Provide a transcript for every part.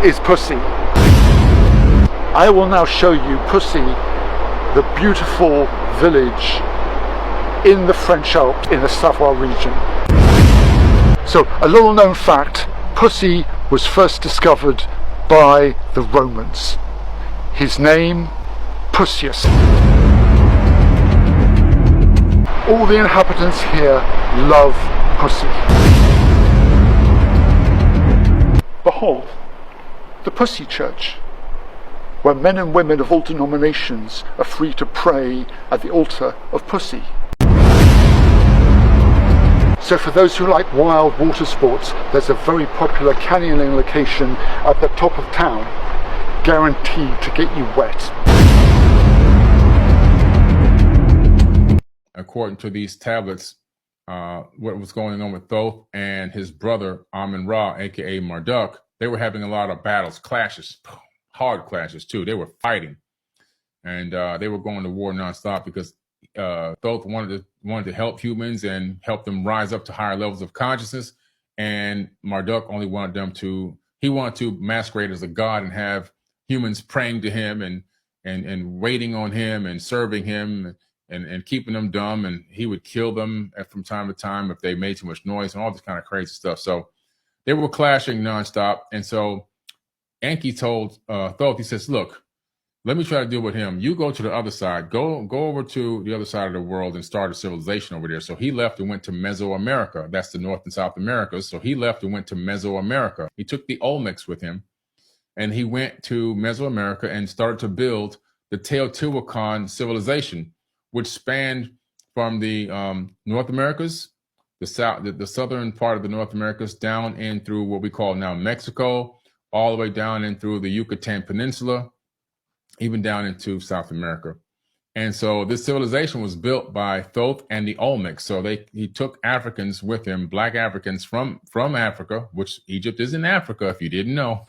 is Pussy. I will now show you Pussy, the beautiful village in the French Alps in the Savoie region. So, a little known fact, Pussy was first discovered by the Romans. His name, Pusius. All the inhabitants here love Pussy. Behold, the Pussy Church, where men and women of all denominations are free to pray at the altar of Pussy. So for those who like wild water sports, there's a very popular canyoning location at the top of town, guaranteed to get you wet. According to these tablets, what was going on with Thoth and his brother Amun-Ra, aka Marduk, they were having a lot of battles, clashes, hard clashes too. They were fighting, and they were going to war nonstop because Thoth wanted to help humans and help them rise up to higher levels of consciousness, and Marduk only wanted them to. He wanted to masquerade as a god and have humans praying to him and waiting on him and serving him and keeping them dumb, and he would kill them from time to time if they made too much noise and all this kind of crazy stuff. So they were clashing nonstop, and so Enki told Thoth, he says, look, let me try to deal with him. You go to the other side. Go over to the other side of the world and start a civilization over there. So he left and went to Mesoamerica. That's the North and South Americas. So he left and went to Mesoamerica. He took the Olmecs with him, and he went to Mesoamerica and started to build the Teotihuacan civilization, which spanned from the North Americas, the southern part of the North Americas, down in through what we call now Mexico, all the way down in through the Yucatan Peninsula, even down into South America. And so this civilization was built by Thoth and the Olmecs. So he took Africans with him, black Africans from Africa, which Egypt is in Africa, if you didn't know,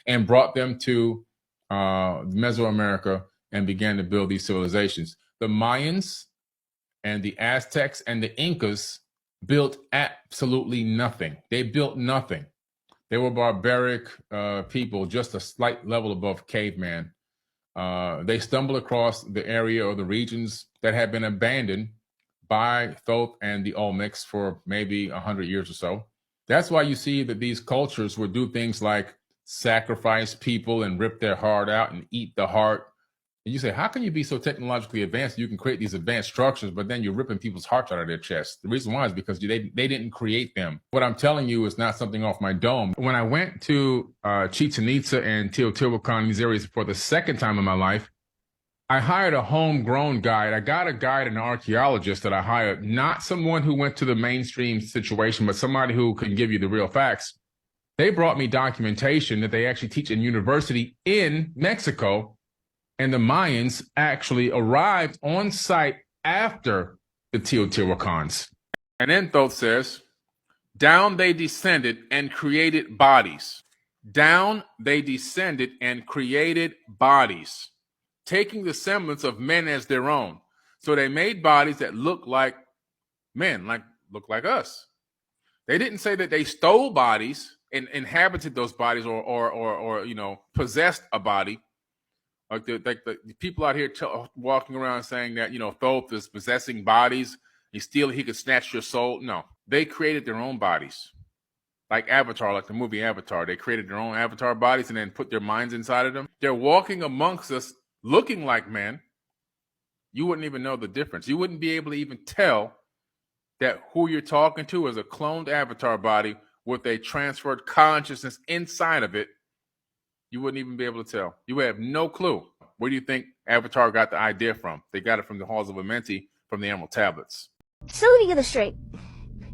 and brought them to Mesoamerica and began to build these civilizations. The Mayans and the Aztecs and the Incas built absolutely nothing. They built nothing. They were barbaric people, just a slight level above caveman. They stumbled across the area or the regions that had been abandoned by Thoth and the Olmecs for maybe 100 years or so. That's why you see that these cultures would do things like sacrifice people and rip their heart out and eat the heart. And you say, how can you be so technologically advanced? You can create these advanced structures, but then you're ripping people's hearts out of their chest. The reason why is because they didn't create them. What I'm telling you is not something off my dome. When I went to Chichen Itza and Teotihuacan, these areas for the second time in my life, I hired a homegrown guide. I got a guide and an archaeologist that I hired, not someone who went to the mainstream situation, but somebody who can give you the real facts. They brought me documentation that they actually teach in university in Mexico. And the Mayans actually arrived on site after the Teotihuacans. And then Thoth says, down they descended and created bodies. Down they descended and created bodies, taking the semblance of men as their own. So they made bodies that look like men, look like us. They didn't say that they stole bodies and inhabited those bodies or possessed a body. Like the people out here walking around saying that, Thoth is possessing bodies. He could snatch your soul. No, they created their own bodies. Like Avatar, like the movie Avatar. They created their own avatar bodies and then put their minds inside of them. They're walking amongst us looking like men. You wouldn't even know the difference. You wouldn't be able to even tell that who you're talking to is a cloned avatar body with a transferred consciousness inside of it. You wouldn't even be able to tell. You would have no clue. Where do you think Avatar got the idea from? They got it from the Halls of Amenti, from the Emerald Tablets. So let me get this straight.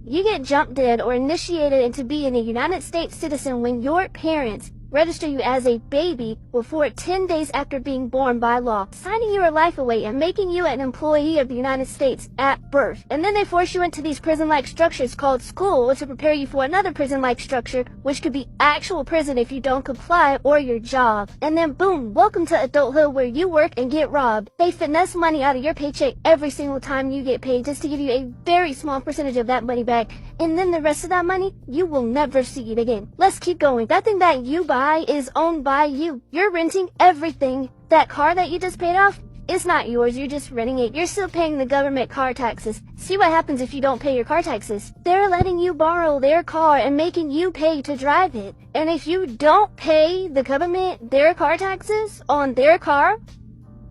You get jump dead or initiated into being a United States citizen when your parents register you as a baby before 10 days after being born by law, signing your life away and making you an employee of the United States at birth. And then they force you into these prison-like structures called school to prepare you for another prison-like structure, which could be actual prison if you don't comply, or your job. And then boom, welcome to adulthood where you work and get robbed. They finesse money out of your paycheck every single time you get paid just to give you a very small percentage of that money back. And then the rest of that money, you will never see it again. Let's keep going. That thing that you buy buy is owned by you. You're renting everything. That car that you just paid off, it's not yours, you're just renting it. You're still paying the government car taxes. See what happens if you don't pay your car taxes. They're letting you borrow their car and making you pay to drive it. And if you don't pay the government their car taxes on their car,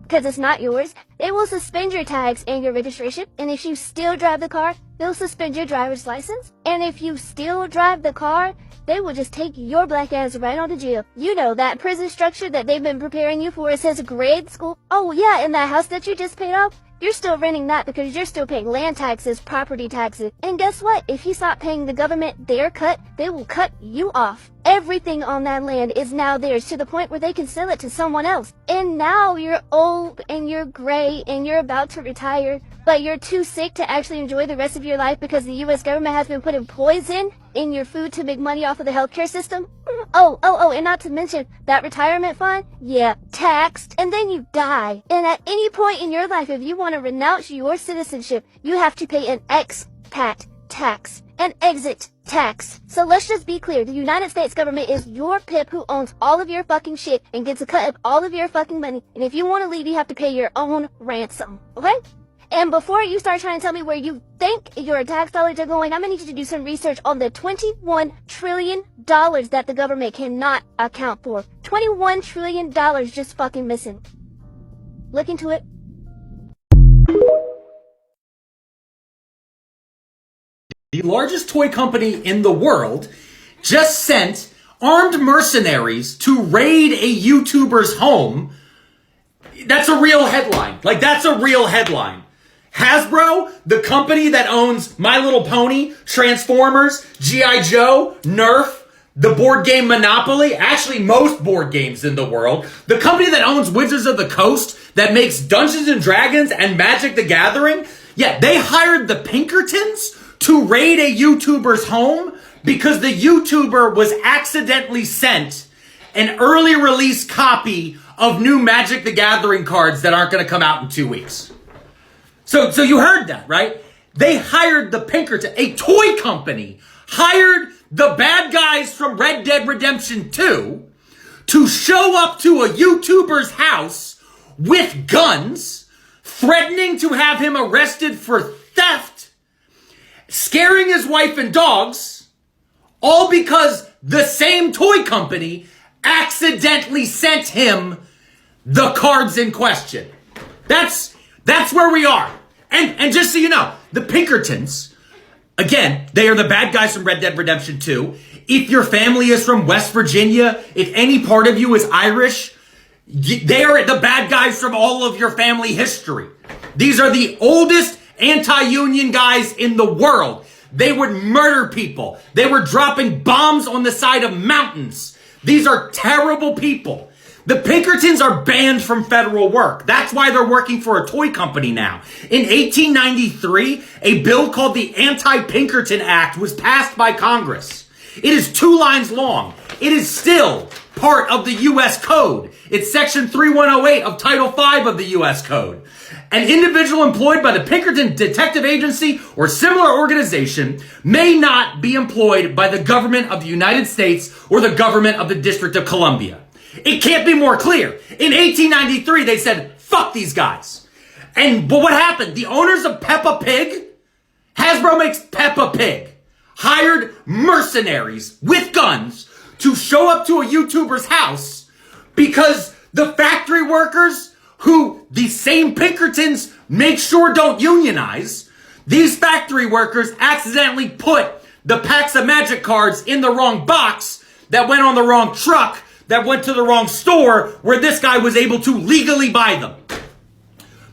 because it's not yours, it will suspend your tags and your registration. And if you still drive the car, they'll suspend your driver's license. And if you still drive the car, they will just take your black ass right on to jail. You know, that prison structure that they've been preparing you for, it says grade school. Oh yeah, and that house that you just paid off, you're still renting that because you're still paying land taxes, property taxes. And guess what? If you stop paying the government their cut, they will cut you off. Everything on that land is now theirs to the point where they can sell it to someone else. And now you're old and you're gray and you're about to retire, but you're too sick to actually enjoy the rest of your life because the U.S. government has been putting poison in your food to make money off of the healthcare system. And not to mention that retirement fund, yeah, taxed, and then you die. And at any point in your life, if you want to renounce your citizenship, you have to pay an expat tax, an exit tax. So let's just be clear, the United States government is your pip who owns all of your fucking shit and gets a cut of all of your fucking money. And if you want to leave, you have to pay your own ransom, okay? And before you start trying to tell me where you think your tax dollars are going, I'm gonna need you to do some research on the $21 trillion that the government cannot account for. $21 trillion just fucking missing. Look into it. The largest toy company in the world just sent armed mercenaries to raid a YouTuber's home. That's a real headline. Like, that's a real headline. Hasbro, the company that owns My Little Pony, Transformers, G.I. Joe, Nerf, the board game Monopoly, actually most board games in the world, the company that owns Wizards of the Coast, that makes Dungeons and Dragons and Magic the Gathering, yeah, they hired the Pinkertons to raid a YouTuber's home because the YouTuber was accidentally sent an early release copy of new Magic the Gathering cards that aren't going to come out in 2 weeks. So you heard that, right? They hired the Pinkerton, a toy company, hired the bad guys from Red Dead Redemption 2 to show up to a YouTuber's house with guns, threatening to have him arrested for theft, scaring his wife and dogs, all because the same toy company accidentally sent him the cards in question. That's where we are. And just so you know, the Pinkertons, again, they are the bad guys from Red Dead Redemption 2. If your family is from West Virginia, if any part of you is Irish, they are the bad guys from all of your family history. These are the oldest anti-union guys in the world. They would murder people. They were dropping bombs on the side of mountains. These are terrible people. The Pinkertons are banned from federal work. That's why they're working for a toy company now. In 1893, a bill called the Anti-Pinkerton Act was passed by Congress. It is 2 lines long. It is still part of the U.S. Code. It's Section 3108 of Title V of the U.S. Code. An individual employed by the Pinkerton Detective Agency or similar organization may not be employed by the government of the United States or the government of the District of Columbia. It can't be more clear. In 1893, they said, fuck these guys. But what happened? The owners of Peppa Pig, Hasbro makes Peppa Pig, hired mercenaries with guns to show up to a YouTuber's house because the factory workers who the same Pinkertons make sure don't unionize, these factory workers accidentally put the packs of Magic cards in the wrong box that went on the wrong truck that went to the wrong store where this guy was able to legally buy them.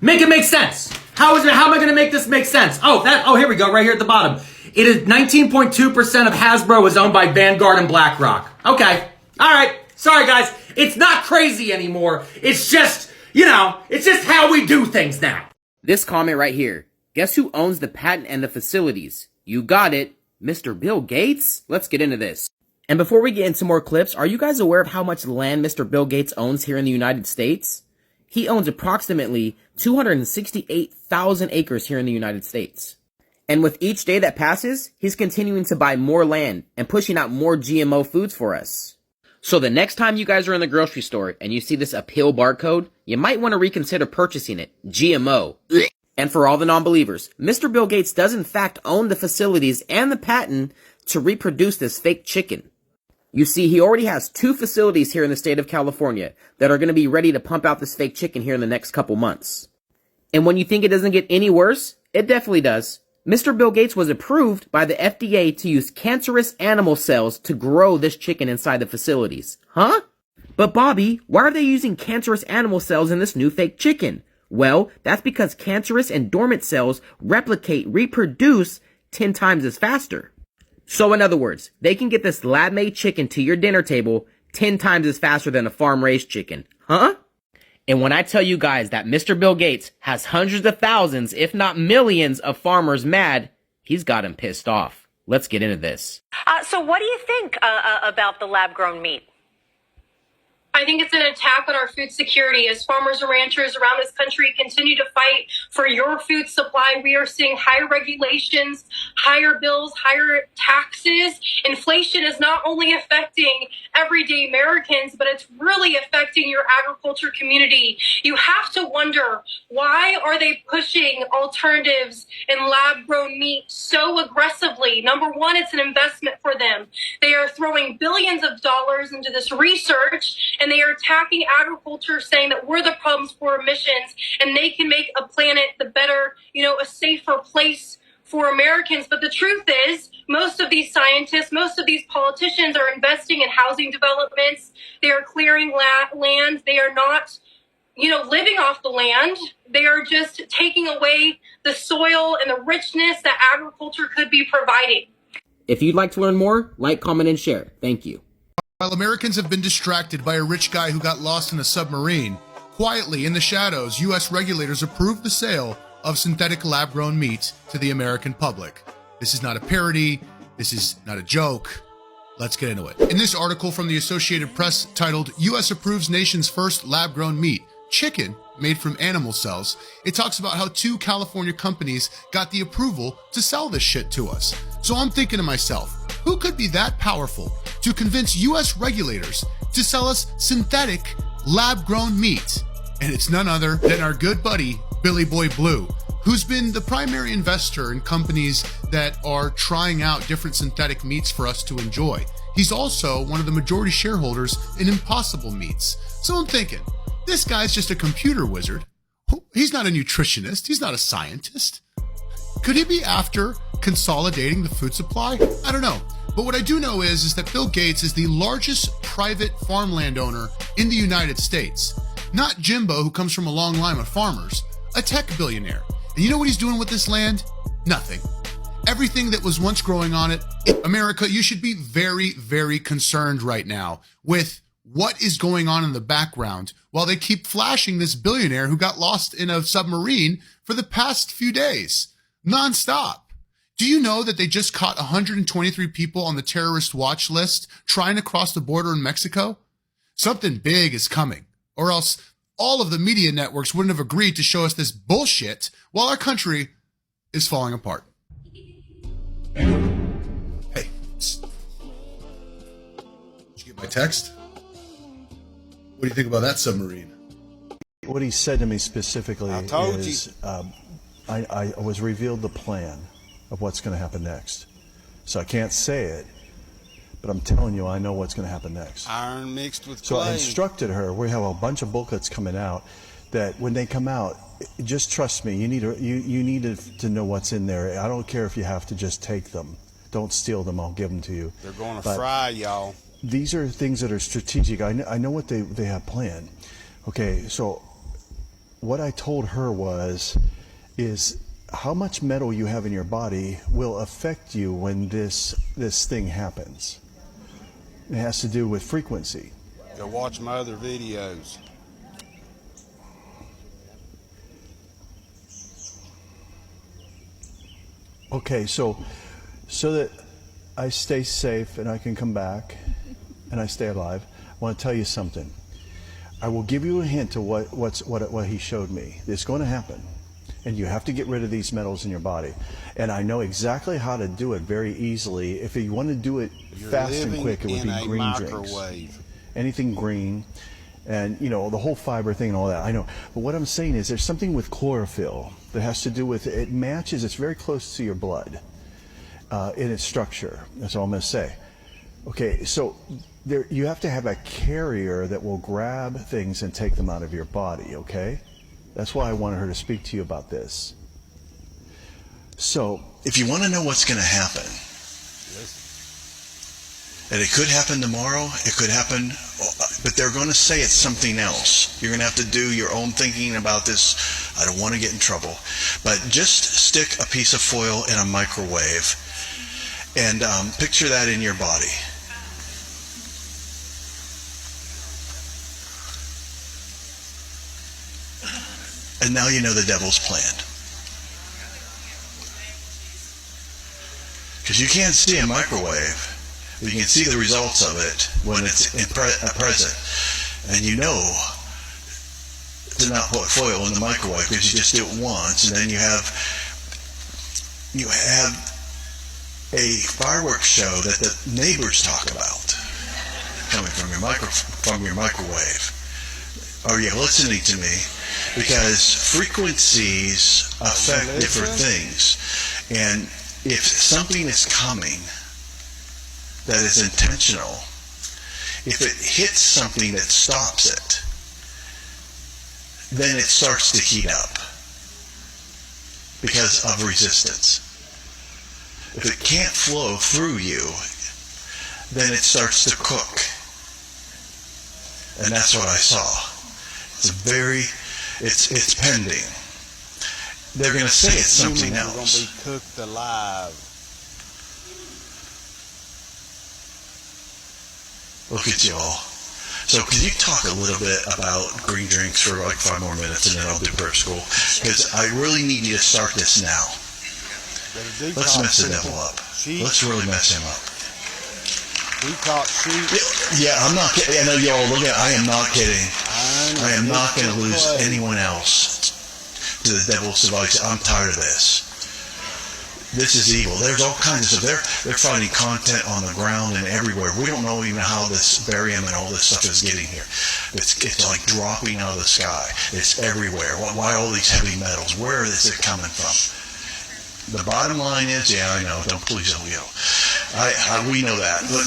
Make it make sense. How am I going to make this make sense? Here we go, right here at the bottom. It is 19.2% of Hasbro is owned by Vanguard and BlackRock. Okay. All right. Sorry, guys. It's not crazy anymore. It's just, it's just how we do things now. This comment right here. Guess who owns the patent and the facilities? You got it. Mr. Bill Gates? Let's get into this. And before we get into more clips, are you guys aware of how much land Mr. Bill Gates owns here in the United States? He owns approximately 268,000 acres here in the United States. And with each day that passes, he's continuing to buy more land and pushing out more GMO foods for us. So the next time you guys are in the grocery store and you see this appeal barcode, you might want to reconsider purchasing it. GMO. And for all the non-believers, Mr. Bill Gates does in fact own the facilities and the patent to reproduce this fake chicken. You see, he already has 2 facilities here in the state of California that are going to be ready to pump out this fake chicken here in the next couple months. And when you think it doesn't get any worse, it definitely does. Mr. Bill Gates was approved by the FDA to use cancerous animal cells to grow this chicken inside the facilities. Huh? But Bobby, why are they using cancerous animal cells in this new fake chicken? Well, that's because cancerous and dormant cells reproduce 10 times as faster. So in other words, they can get this lab-made chicken to your dinner table 10 times as faster than a farm-raised chicken. Huh? And when I tell you guys that Mr. Bill Gates has hundreds of thousands, if not millions, of farmers mad, he's got them pissed off. Let's get into this. So what do you think about the lab-grown meat? I think it's an attack on our food security. As farmers and ranchers around this country continue to fight for your food supply, we are seeing higher regulations, higher bills, higher taxes. Inflation is not only affecting everyday Americans, but it's really affecting your agriculture community. You have to wonder, why are they pushing alternatives and lab-grown meat so aggressively? Number one, it's an investment for them. They are throwing billions of dollars into this research, and they are attacking agriculture, saying that we're the problems for emissions, and they can make a planet the better, a safer place for Americans. But the truth is, most of these scientists, most of these politicians are investing in housing developments. They are clearing land. They are not, living off the land. They are just taking away the soil and the richness that agriculture could be providing. If you'd like to learn more, like, comment, and share. Thank you. While Americans have been distracted by a rich guy who got lost in a submarine, quietly in the shadows, U.S. regulators approved the sale of synthetic lab-grown meat to the American public. This is not a parody. This is not a joke. Let's get into it. In this article from the Associated Press titled, U.S. Approves Nation's First Lab-Grown Meat, Chicken Made from Animal Cells, it talks about how 2 California companies got the approval to sell this shit to us. So I'm thinking to myself, who could be that powerful to convince U.S. regulators to sell us synthetic lab-grown meat? And it's none other than our good buddy, Billy Boy Blue, who's been the primary investor in companies that are trying out different synthetic meats for us to enjoy. He's also one of the majority shareholders in Impossible Meats. So I'm thinking, this guy's just a computer wizard. He's not a nutritionist. He's not a scientist. Could he be after consolidating the food supply? I don't know. But what I do know is that Bill Gates is the largest private farmland owner in the United States. Not Jimbo, who comes from a long line of farmers, a tech billionaire. And you know what he's doing with this land? Nothing. Everything that was once growing on it. America, you should be very, very concerned right now with what is going on in the background while they keep flashing this billionaire who got lost in a submarine for the past few days, nonstop. Do you know that they just caught 123 people on the terrorist watch list trying to cross the border in Mexico? Something big is coming, or else all of the media networks wouldn't have agreed to show us this bullshit while our country is falling apart. Hey, did you get my text? What do you think about that submarine? What he said to me specifically is, I was revealed the plan of what's going to happen next. So I can't say it, but I'm telling you, I know what's going to happen next. Iron mixed with So clay. I instructed her, we have a bunch of booklets coming out, that when they come out, just trust me, you need to know what's in there. I don't care if you have to just take them. Don't steal them, I'll give them to you. They're going to But fry y'all. these are things that are strategic. I know what they have planned. Okay, so what I told her is how much metal you have in your body will affect you when this thing happens. It has to do with frequency. Go watch my other videos. Okay, so that I stay safe and I can come back and I stay alive, I want to tell you something. I will give you a hint to what he showed me. It's going to happen. And you have to get rid of these metals in your body. And I know exactly how to do it very easily. If you want to do it fast and quick, it would be green drinks. anything green, and the whole fiber thing and all that. I know, but what I'm saying is there's something with chlorophyll that has to do with it matches. It's very close to your blood in its structure. That's all I'm going to say. Okay, so you have to have a carrier that will grab things and take them out of your body. Okay, that's why I wanted her to speak to you about this. So, if you want to know what's going to happen, and it could happen tomorrow, it could happen, but they're going to say it's something else. You're going to have to do your own thinking about this. I don't want to get in trouble. But just stick a piece of foil in a microwave and picture that in your body. And now you know the devil's plan. Because you can't see a microwave, but you can see the results of it when it's present. And you know to not put foil in the microwave because you just do it once, and then you have a fireworks show that the neighbors talk about coming from your microwave. Are you listening to me? Because frequencies affect different things. And if something is coming that is intentional, if it hits something that stops it, then it starts to heat up because of resistance. If it can't flow through you, then it starts to cook. And that's what I saw. It's pending. They're going to say it's something else. Going to be cooked alive. Look at y'all. So can you talk a little bit about green drinks for like 5 more minutes, and then I'll do prep school? Because I really need you to start this now. Let's mess the devil up. Let's really mess him up. Yeah, I'm not kidding. I know y'all look at. I am not kidding. I am not going to lose anyone else to the devil's device. I'm tired of this. This is evil. There's all kinds of stuff. They're finding content on the ground and everywhere. We don't know even how this barium and all this stuff is getting here. It's like dropping out of the sky. It's everywhere. Why all these heavy metals? Where is it coming from? The bottom line is, yeah, I know. Please don't yell. We know that. But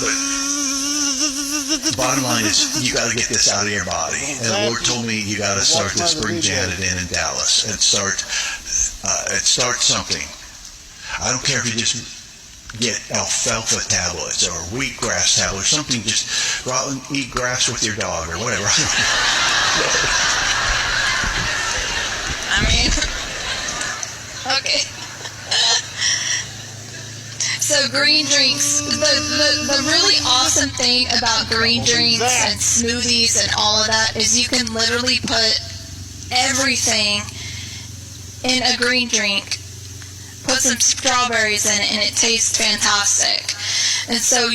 the bottom line is, you got to get this out of your body. And the Lord told me you got to start this. Bring Janet in Dallas and start something. I don't care if you just get alfalfa tablets or wheatgrass tablets, something. Just go out and eat grass with your dog or whatever. I mean, okay. So green drinks, the really awesome thing about green drinks and smoothies and all of that is you can literally put everything in a green drink. Put some strawberries in it and it tastes fantastic. And so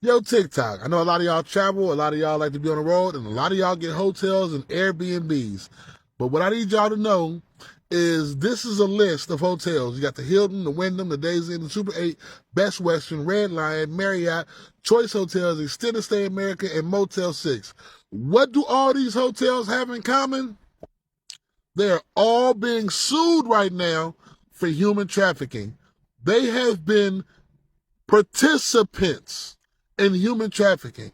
Yo, TikTok. I know a lot of y'all travel, a lot of y'all like to be on the road, and a lot of y'all get hotels and Airbnbs. But what I need y'all to know is this is a list of hotels. You got the Hilton, the Wyndham, the Days Inn, the Super 8, Best Western, Red Lion, Marriott, Choice Hotels, Extended Stay America, and Motel 6. What do all these hotels have in common? They're all being sued right now for human trafficking. They have been participants in human trafficking.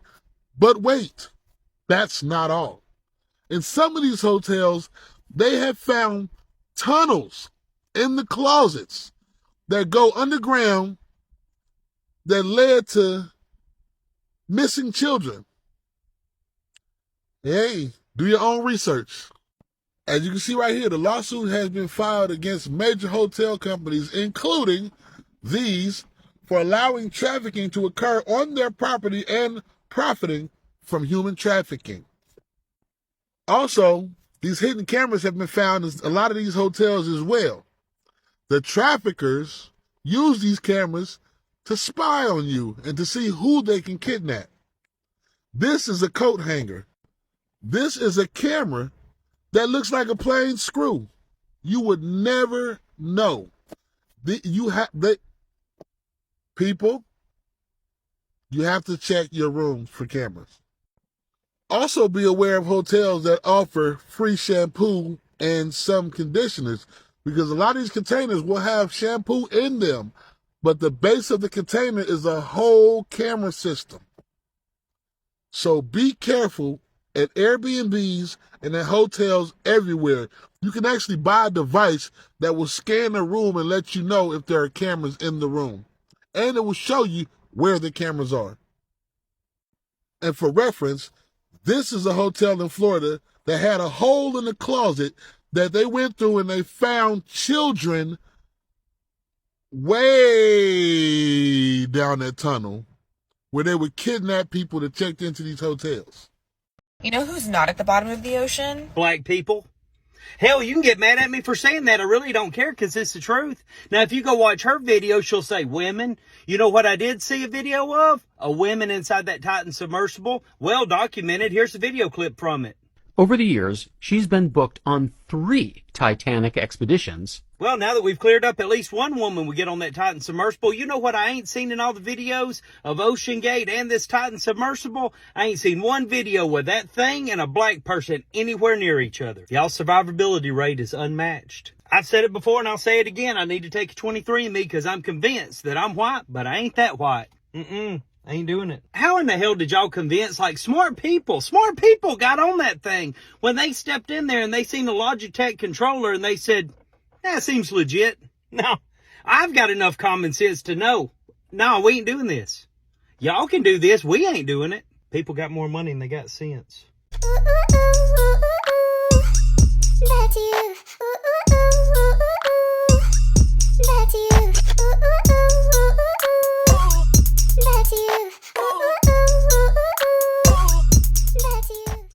But wait, that's not all. In some of these hotels, they have found tunnels in the closets that go underground that led to missing children. Hey, do your own research. As you can see right here, the lawsuit has been filed against major hotel companies, including these, for allowing trafficking to occur on their property and profiting from human trafficking. Also, these hidden cameras have been found in a lot of these hotels as well. The traffickers use these cameras to spy on you and to see who they can kidnap. This is a coat hanger. This is a camera that looks like a plain screw. You would never know. People, you have to check your rooms for cameras. Also be aware of hotels that offer free shampoo and some conditioners, because a lot of these containers will have shampoo in them, but the base of the container is a whole camera system. So be careful at Airbnbs and at hotels everywhere. You can actually buy a device that will scan the room and let you know if there are cameras in the room. And it will show you where the cameras are. And for reference, this is a hotel in Florida that had a hole in the closet that they went through and they found children way down that tunnel where they would kidnap people that checked into these hotels. You know who's not at the bottom of the ocean? Black people. Hell, you can get mad at me for saying that. I really don't care because it's the truth. Now, if you go watch her video, she'll say women. You know what I did see a video of? A woman inside that Titan submersible. Well documented. Here's a video clip from it. Over the years, she's been booked on 3 Titanic expeditions. Well, now that we've cleared up at least one woman we get on that Titan submersible, you know what I ain't seen in all the videos of Ocean Gate and this Titan submersible? I ain't seen one video with that thing and a black person anywhere near each other. Y'all's survivability rate is unmatched. I've said it before and I'll say it again. I need to take a 23andMe because I'm convinced that I'm white, but I ain't that white. I ain't doing it. How in the hell did y'all convince, smart people got on that thing when they stepped in there and they seen the Logitech controller and they said, that seems legit. No, I've got enough common sense to know, no, we ain't doing this. Y'all can do this. We ain't doing it. People got more money than they got sense. That's you. That's you. That's you.